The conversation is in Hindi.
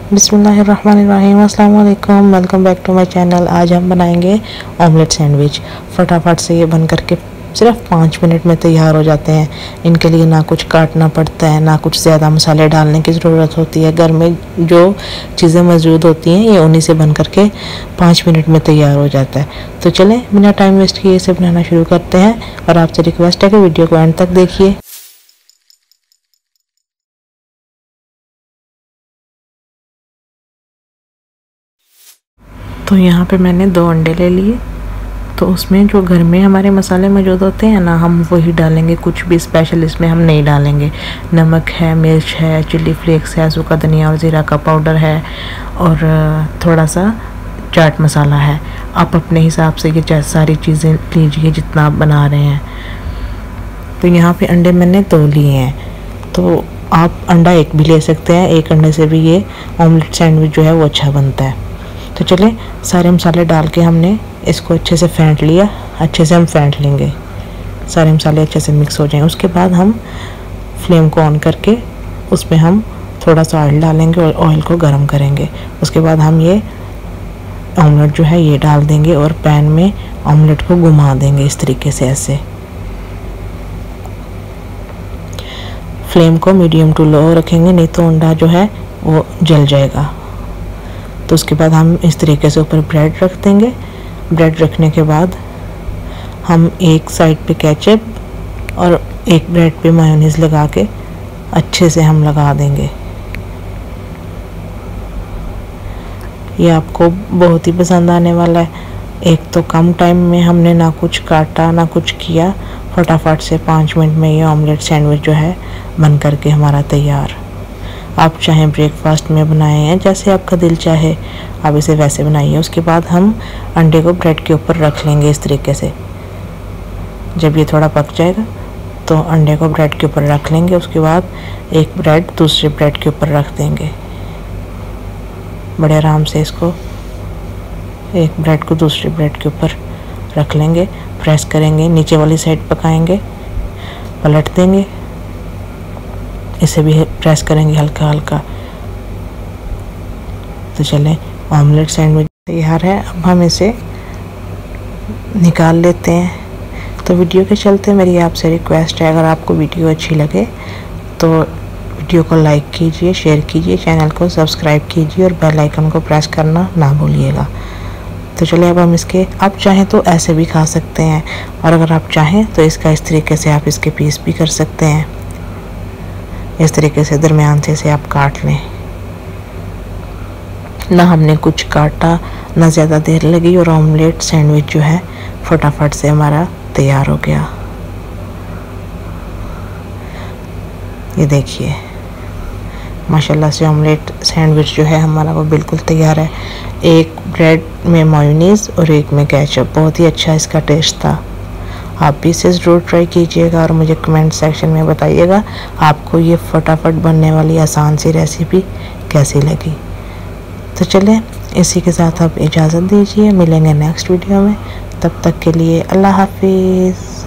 बिस्मिल्लाहिर्रहमानिर्रहीम, अस्सलाम वालेकुम, welcome back to my channel. आज हम बनाएंगे ऑमलेट सैंडविच। फटाफट से ये बन करके सिर्फ 5 मिनट में तैयार हो जाते हैं। इनके लिए ना कुछ काटना पड़ता है, ना कुछ ज़्यादा मसाले डालने की ज़रूरत होती है। घर में जो चीज़ें मौजूद होती हैं ये उन्हीं से बन करके 5 मिनट में तैयार हो जाता है। तो चलें बिना टाइम वेस्ट किए इसे बनाना शुरू करते हैं। और आपसे रिक्वेस्ट है कि वीडियो को एंड तक देखिए। तो यहाँ पे मैंने 2 अंडे ले लिए। तो उसमें जो घर में हमारे मसाले मौजूद होते हैं ना, हम वही डालेंगे, कुछ भी स्पेशल इसमें हम नहीं डालेंगे। नमक है, मिर्च है, चिली फ्लेक्स है, सूखा धनिया और ज़ीरा का पाउडर है और थोड़ा सा चाट मसाला है। आप अपने हिसाब से ये सारी चीज़ें लीजिए जितना आप बना रहे हैं। तो यहाँ पे अंडे मैंने 2 लिए हैं। तो आप अंडा एक भी ले सकते हैं, एक अंडे से भी ये ऑमलेट सैंडविच जो है वो अच्छा बनता है। तो चलें सारे मसाले डाल के हमने इसको अच्छे से फेंट लिया। अच्छे से हम फेंट लेंगे, सारे मसाले अच्छे से मिक्स हो जाएं। उसके बाद हम फ्लेम को ऑन करके उसमें हम थोड़ा सा ऑयल डालेंगे और ऑयल को गर्म करेंगे। उसके बाद हम ये ऑमलेट जो है ये डाल देंगे और पैन में ऑमलेट को घुमा देंगे इस तरीके से। ऐसे फ्लेम को मीडियम टू लो रखेंगे, नहीं तो अंडा जो है वो जल जाएगा। तो उसके बाद हम इस तरीके से ऊपर ब्रेड रख देंगे। ब्रेड रखने के बाद हम एक साइड पे केचप और एक ब्रेड पे मायोनीज़ लगा के अच्छे से हम लगा देंगे। ये आपको बहुत ही पसंद आने वाला है। एक तो कम टाइम में हमने ना कुछ काटा ना कुछ किया, फटाफट से 5 मिनट में ये ऑमलेट सैंडविच जो है बन करके हमारा तैयार। आप चाहें ब्रेकफास्ट में बनाएं या जैसे आपका दिल चाहे आप इसे वैसे बनाइए। उसके बाद हम अंडे को ब्रेड के ऊपर रख लेंगे इस तरीके से। जब ये थोड़ा पक जाएगा तो अंडे को ब्रेड के ऊपर रख लेंगे। उसके बाद एक ब्रेड दूसरे ब्रेड के ऊपर रख देंगे। बड़े आराम से इसको एक ब्रेड को दूसरे ब्रेड के ऊपर रख लेंगे, प्रेस करेंगे, नीचे वाली साइड पकाएंगे, पलट देंगे, इसे भी प्रेस करेंगे हल्का हल्का। तो चलें ऑमलेट सैंडविच तैयार है। अब हम इसे निकाल लेते हैं। तो वीडियो के चलते मेरी आपसे रिक्वेस्ट है, अगर आपको वीडियो अच्छी लगे तो वीडियो को लाइक कीजिए, शेयर कीजिए, चैनल को सब्सक्राइब कीजिए और बेल आइकन को प्रेस करना ना भूलिएगा। तो चलिए अब हम इसके, आप चाहें तो ऐसे भी खा सकते हैं और अगर आप चाहें तो इसका इस तरीके से आप इसके पीस भी कर सकते हैं। इस तरीके से दरमियान से इसे आप काट लें। ना हमने कुछ काटा ना ज़्यादा देर लगी और ऑमलेट सैंडविच जो है फटाफट से हमारा तैयार हो गया। ये देखिए माशाल्लाह से ऑमलेट सैंडविच जो है हमारा वो बिल्कुल तैयार है। एक ब्रेड में मायोनीज़ और एक में केचप, बहुत ही अच्छा इसका टेस्ट था। आप भी इसे ज़रूर ट्राई कीजिएगा और मुझे कमेंट सेक्शन में बताइएगा आपको ये फटाफट बनने वाली आसान सी रेसिपी कैसी लगी। तो चलें इसी के साथ आप इजाज़त दीजिए, मिलेंगे नेक्स्ट वीडियो में। तब तक के लिए अल्लाह हाफिज़।